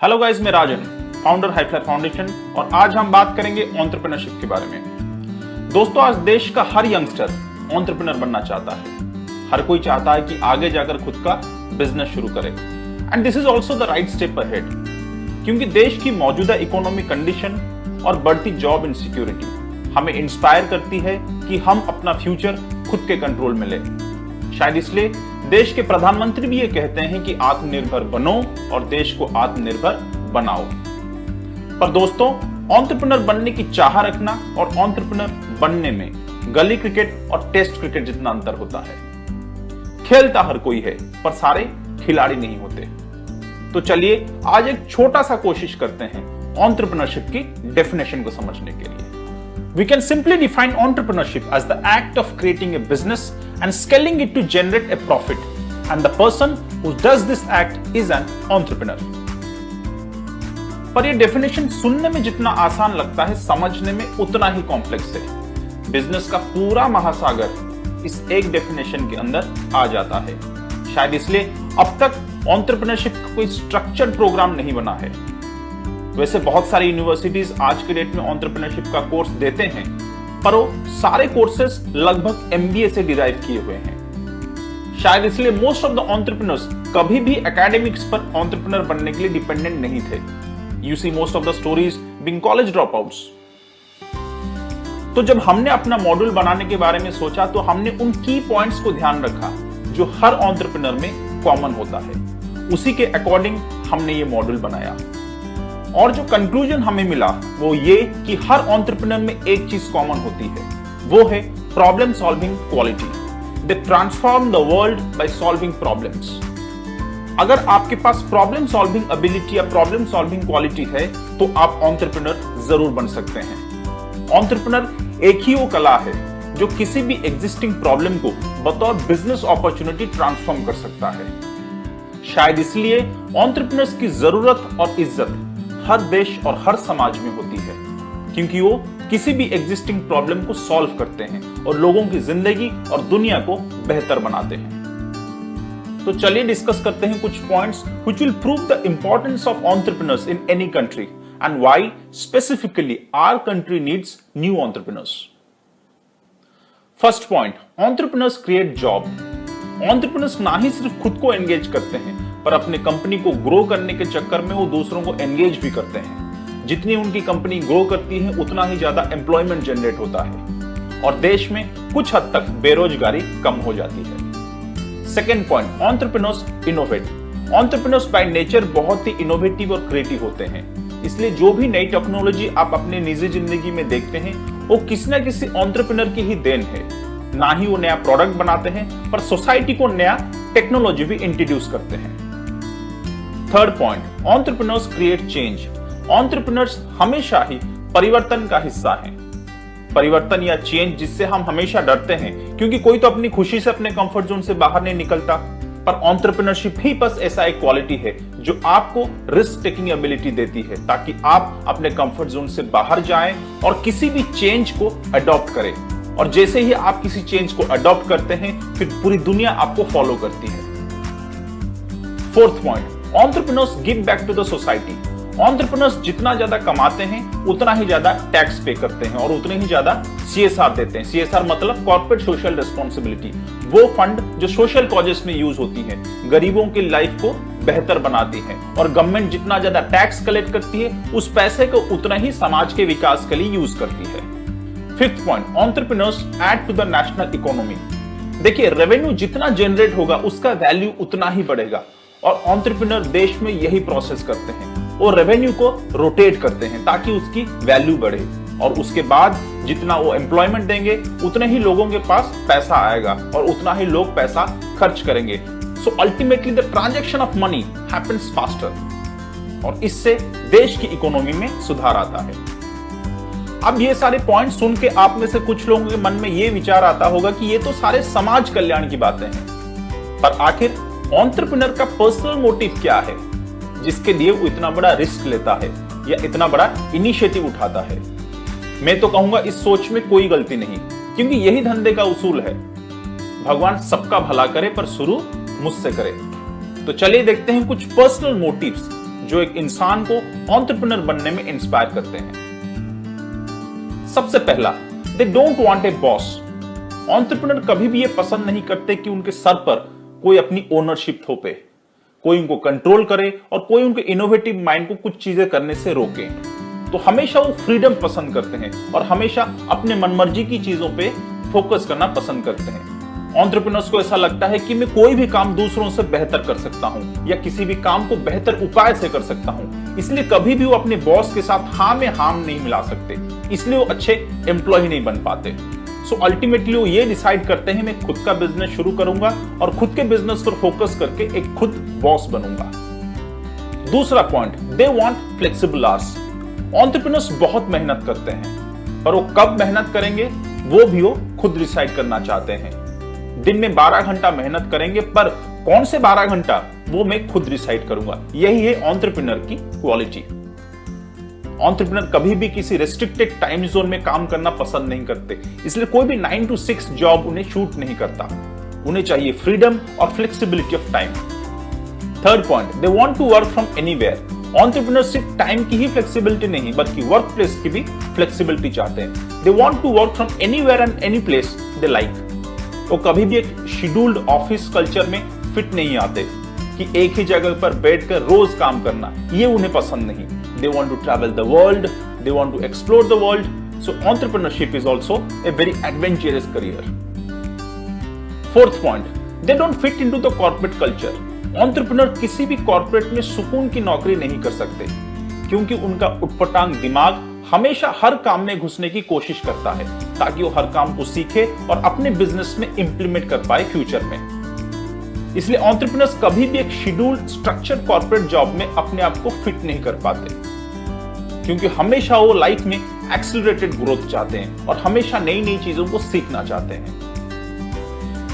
Hello guys, मैं राजन, founder हाईफ्लायर foundation, और आज हम बात करेंगे एंटरप्रेन्योरशिप के बारे में। दोस्तों, आज देश का हर यंगस्टर एंटरप्रेन्योर बनना चाहता है। हर कोई चाहता है कि आगे जाकर खुद का बिजनेस शुरू करे, and this is also the right step ahead, क्योंकि देश की मौजूदा इकोनॉमिक कंडीशन और बढ़ती जॉब इनसिक्योरिटी हमें इंस्पायर करती है कि हम अपना फ्यूचर खुद के कंट्रोल में लें। शायद इसलिए देश के प्रधानमंत्री भी ये कहते हैं कि आत्मनिर्भर बनो और देश को आत्मनिर्भर बनाओ। पर दोस्तों, एंटरप्रेन्योर बनने की चाह रखना और एंटरप्रेन्योर बनने में गली क्रिकेट और टेस्ट क्रिकेट जितना अंतर होता है। खेलता हर कोई है, पर सारे खिलाड़ी नहीं होते। तो चलिए आज एक छोटा सा कोशिश करते हैं एंटरप्रेन्योरशिप की डेफिनेशन को समझने के लिए। We can simply define entrepreneurship as the act of creating a business and scaling it to generate a profit, and the person who does this act is an entrepreneur. पर ये definition सुनने में जितना आसान लगता है, समझने में उतना ही कॉम्प्लेक्स है। बिजनेस का पूरा महासागर इस एक डेफिनेशन के अंदर आ जाता है। शायद इसलिए अब तक एंटरप्रेन्योरशिप का कोई स्ट्रक्चर्ड प्रोग्राम नहीं बना है। वैसे बहुत सारी यूनिवर्सिटीज आज के डेट में एंटरप्रेन्योरशिप का कोर्स देते हैं, पर वो सारे कोर्सेज लगभग एमबीए से डिराइव किए हुए हैं। शायद इसलिए मोस्ट ऑफ द एंटरप्रेन्योर्स कभी भी एकेडमिक्स पर एंटरप्रेन्योर बनने के लिए डिपेंडेंट नहीं थे। You see most of the stories being college dropouts. तो जब हमने अपना मॉड्यूल बनाने के बारे में सोचा, तो हमने उन की पॉइंट्स को ध्यान रखा जो हर एंटरप्रेन्योर में कॉमन होता है। उसी के अकॉर्डिंग हमने ये मॉड्यूल बनाया, और जो कंक्लूजन हमें मिला वो ये कि हर एंटरप्रेन्योर में एक चीज कॉमन होती है, वो है problem solving quality. They transform the world by solving problems. अगर आपके पास प्रॉब्लम सॉल्विंग एबिलिटी या प्रॉब्लम सॉल्विंग क्वालिटी है, तो आप एंटरप्रेन्योर जरूर बन सकते हैं। एंटरप्रेन्योर एक ही वो कला है जो किसी भी एग्जिस्टिंग प्रॉब्लम को बतौर बिजनेस अपॉर्चुनिटी ट्रांसफॉर्म कर सकता है। शायद इसलिए एंटरप्रेन्योर्स की जरूरत और इज्जत हर देश और हर समाज में होती है, क्योंकि वो किसी भी एग्जिस्टिंग प्रॉब्लम को सॉल्व करते हैं और लोगों की जिंदगी और दुनिया को बेहतर बनाते हैं। तो चलिए डिस्कस करते हैं कुछ points which will prove the importance of entrepreneurs in any country and why specifically our country needs new entrepreneurs. First point, entrepreneurs create job. Entrepreneurs ना ही सिर्फ खुद को एंगेज करते हैं, पर अपने कंपनी को ग्रो करने के चक्कर में वो दूसरों को एंगेज भी करते हैं। जितनी उनकी कंपनी ग्रो करती है, उतना ही ज्यादा एम्प्लॉयमेंट जनरेट होता है और देश में कुछ हद तक बेरोजगारी कम हो जाती है। Second point, entrepreneurs innovate. Entrepreneurs by nature बहुत ही इनोवेटिव और क्रिएटिव होते हैं, इसलिए जो भी नई टेक्नोलॉजी आप अपने निजी जिंदगी में देखते हैं, वो किसी न किसी एंटरप्रेन्योर की ही देन है। ना ही वो नया प्रोडक्ट बनाते हैं, पर सोसाइटी को नया टेक्नोलॉजी भी इंट्रोड्यूस करते हैं। Third point, entrepreneurs create change. Entrepreneurs हमेशा ही परिवर्तन का हिस्सा हैं। परिवर्तन या चेंज जिससे हम हमेशा डरते हैं, क्योंकि कोई तो अपनी खुशी से अपने कंफर्ट जोन से बाहर नहीं निकलता। पर एंटरप्रेन्योरशिप ही बस ऐसा एक क्वालिटी है जो आपको रिस्क टेकिंग एबिलिटी देती है, ताकि आप अपने कंफर्ट जोन से बाहर जाएं और किसी भी चेंज को अडॉप्ट करें। और जैसे ही आप किसी चेंज को अडॉप्ट करते हैं, फिर पूरी दुनिया आपको फॉलो करती है। Fourth point, entrepreneurs give back to the society. Entrepreneurs जितना ज्यादा कमाते हैं, उतना ही ज्यादा टैक्स पे करते हैं और उतने ही ज्यादा सीएसआर देते हैं। सीएसआर मतलब कॉर्पोरेट सोशल रिस्पांसिबिलिटी, वो फंड जो सोशल कॉजेस में यूज होती है, गरीबों की लाइफ को बेहतर बनाती है। और गवर्नमेंट जितना ज्यादा टैक्स कलेक्ट करती है, उस पैसे को उतना ही समाज के विकास के लिए यूज करती है। Fifth point, entrepreneurs add to the national economy. देखिए, रेवेन्यू जितना जनरेट होगा, उसका वैल्यू उतना ही बढ़ेगा, और एंटरप्रेन्योर देश में यही प्रोसेस करते हैं। वो रेवेन्यू को रोटेट करते हैं ताकि उसकी वैल्यू बढ़े, और उसके बाद जितना वो एम्प्लॉयमेंट देंगे, उतने ही लोगों के पास पैसा आएगा और उतना ही लोग पैसा खर्च करेंगे। So ultimately the transaction of money happens faster, और इससे देश की इकोनॉमी में सुधार आता है। अब ये सारे पॉइंट सुन के आप में से कुछ लोगों के मन में ये विचार आता होगा कि ये तो सारे समाज कल्याण की बातें हैं, पर आखिर एंटरप्रेन्योर का पर्सनल मोटिव क्या है जिसके लिए वो इतना बड़ा रिस्क लेता है या इतना बड़ा इनिशिएटिव उठाता है? मैं तो कहूंगा इस सोच में कोई गलती नहीं, क्योंकि यही धंधे का उसूल है। भगवान सबका भला करे, पर शुरू मुझसे करे। तो चलिए देखते हैं कुछ पर्सनल मोटिव्स जो एक इंसान को एंटरप्रेन्योर बनने में इंस्पायर करते हैं। सबसे पहला, they don't want a boss. Entrepreneur कभी भी ये पसंद नहीं करते कि उनके सर पर कोई अपनी ओनरशिप थोपे, कोई उनको कंट्रोल करे और कोई उनके इनोवेटिव माइंड को कुछ चीजें करने से रोके। तो हमेशा वो फ्रीडम पसंद करते हैं और हमेशा अपने मनमर्जी की चीजों पे फोकस करना पसंद करते हैं। एंटरप्रेन्योर्स को ऐसा लगता है कि मैं कोई भी काम दूसरों से बेहतर कर सकता हूं या किसी भी काम को बेहतर उपाय से कर सकता हूं, इसलिए कभी भी वो अपने बॉस के साथ हाँ में हाँ नहीं मिला सकते, इसलिए वो अच्छे एम्प्लॉय नहीं बन पाते। सो अल्टीमेटली वो ये डिसाइड करते हैं मैं खुद का बिजनेस शुरू करूंगा और खुद के बिजनेस पर फोकस करके एक खुद बॉस बनूंगा। दूसरा point, they want flexible hours. Entrepreneurs बहुत मेहनत करते हैं, पर वो कब मेहनत करेंगे वो भी वो खुद डिसाइड करना चाहते हैं। दिन में 12 घंटा मेहनत करेंगे, पर कौन से 12 घंटा वो मैं खुद डिसाइड करूंगा। यही है एंटरप्रेन्योर की क्वालिटी। एंटरप्रेन्योर कभी भी किसी रेस्ट्रिक्टेड टाइम जोन में काम करना पसंद नहीं करते, इसलिए कोई भी 9 to 6 जॉब उन्हें शूट नहीं करता। उन्हें चाहिए फ्रीडम और flexibility of time. Third point, they want to work from anywhere. Entrepreneur सिर्फ टाइम की ही फ्लेक्सिबिलिटी नहीं बल्कि वर्क प्लेस की भी फ्लेक्सिबिलिटी चाहते हैं। They want to work from anywhere and any place they like. वो कभी भी एक शेड्यूल्ड ऑफिस कल्चर में फिट नहीं आते कि एक ही जगह पर बैठकर रोज काम करना, ये उन्हें पसंद नहीं। They want to travel the world, they want to explore the world. So entrepreneurship is also a very adventurous career. Fourth point, they don't fit into the corporate culture. Entrepreneur किसी भी कॉर्पोरेट में सुकून की नौकरी नहीं कर सकते, क्योंकि उनका उटपटांग दिमाग हमेशा हर काम में घुसने की कोशिश करता है ताकि वो हर काम को सीखे और अपने बिजनेस में इंप्लीमेंट कर पाए फ्यूचर में। इसलिए एंटरप्रेन्योर्स कभी भी एक शेड्यूल्ड स्ट्रक्चर्ड कॉर्पोरेट जॉब में अपने आप को फिट नहीं कर पाते, क्योंकि हमेशा वो लाइफ में एक्सेलरेटेड ग्रोथ चाहते हैं और हमेशा नई नई चीजों को सीखना चाहते हैं।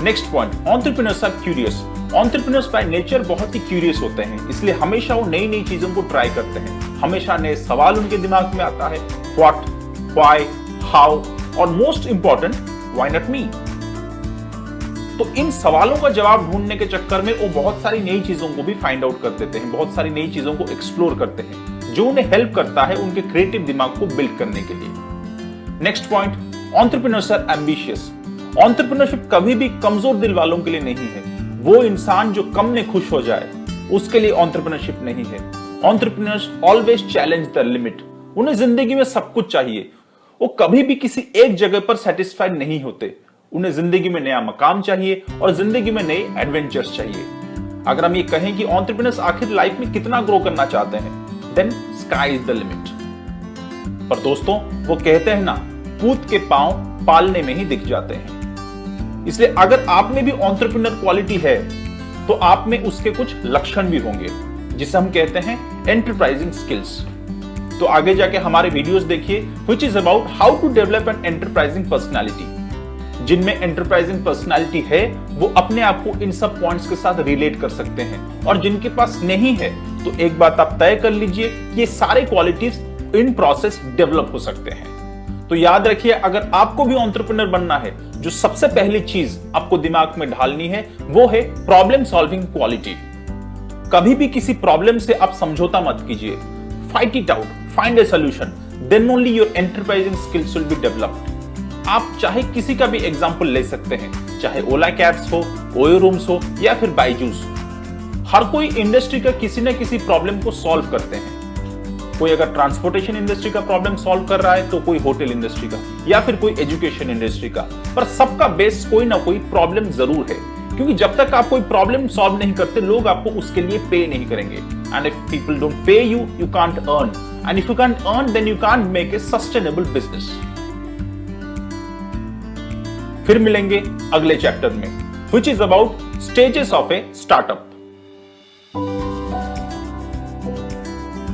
Next point, entrepreneurs are curious. Entrepreneurs by nature बहुत ही क्यूरियस होते हैं, इसलिए हमेशा वो नई नई चीजों को ट्राई करते हैं। हमेशा नए सवाल उनके दिमाग में आता है, व्हाट, व्हाई, हाउ और most important, why not me. तो इन सवालों का जवाब ढूंढने के चक्कर में वो बहुत सारी नई चीजों को भी फाइंड आउट कर देते हैं, बहुत सारी नई चीजों को एक्सप्लोर करते हैं, जो उन्हें हेल्प करता है उनके क्रिएटिव दिमाग को बिल्ड करने के लिए। Next point, entrepreneurs are ambitious. Entrepreneurship कभी भी कमजोर दिल वालों के लिए नहीं है। वो इंसान जो कम में खुश हो जाए उसके लिए एंटरप्रेन्योरशिप नहीं है। Entrepreneurs always challenge the limit. उन्हें जिंदगी में सब कुछ चाहिए, वो कभी भी किसी एक जगह पर सेटिस्फाइड नहीं होते। उन्हें जिंदगी में नया मकाम चाहिए और जिंदगी में नए एडवेंचर्स चाहिए। अगर हम ये कहें कि एंटरप्रेन्योर्स आखिर लाइफ में कितना ग्रो करना चाहते हैं, then sky is the limit. पर दोस्तों, वो कहते हैं ना, पूत के पांव पालने में ही दिख जाते हैं। इसलिए अगर आप में भी एंटरप्रेन्योर क्वालिटी है तो आप में उसके कुछ लक्षण भी होंगे, जिसे हम कहते हैं एंटरप्राइजिंग स्किल्स। तो आगे जाके हमारे वीडियोस देखिए which is about how to develop an enterprising personality. जिनमें एंटरप्राइजिंग पर्सनालिटी है वो अपने आप को इन सब पॉइंट्स के साथ रिलेट कर सकते हैं, और जिनके पास नहीं है तो एक बात आप तय कर लीजिए कि ये सारे क्वालिटीज इन प्रोसेस डेवलप हो सकते हैं। तो याद रखिए, अगर आपको भी एंटरप्रेन्योर बनना है, जो सबसे पहली चीज आपको दिमाग में ढालनी है वो है प्रॉब्लम सॉल्विंग क्वालिटी। कभी भी किसी प्रॉब्लम से आप समझौता मत कीजिए, fight it out, find a solution, then only your enterprising skills will be developed. आप चाहे किसी का भी एग्जांपल ले सकते हैं, चाहे ओला कैब्स हो, ओयो रूम्स हो या फिर बायजूस। हर कोई इंडस्ट्री का किसी न किसी प्रॉब्लम को सॉल्व करते हैं। कोई अगर ट्रांसपोर्टेशन इंडस्ट्री का प्रॉब्लम सॉल्व कर रहा है तो कोई होटल इंडस्ट्री का या फिर कोई एजुकेशन इंडस्ट्री का, पर सबका बेस कोई ना कोई प्रॉब्लम जरूर है, क्योंकि जब तक आप कोई प्रॉब्लम सॉल्व नहीं करते लोग आपको उसके लिए पे नहीं करेंगे। And if people don't pay you, you can't earn, and if you can't earn then you can't make a sustainable business. फिर मिलेंगे अगले चैप्टर में which is about stages of a startup.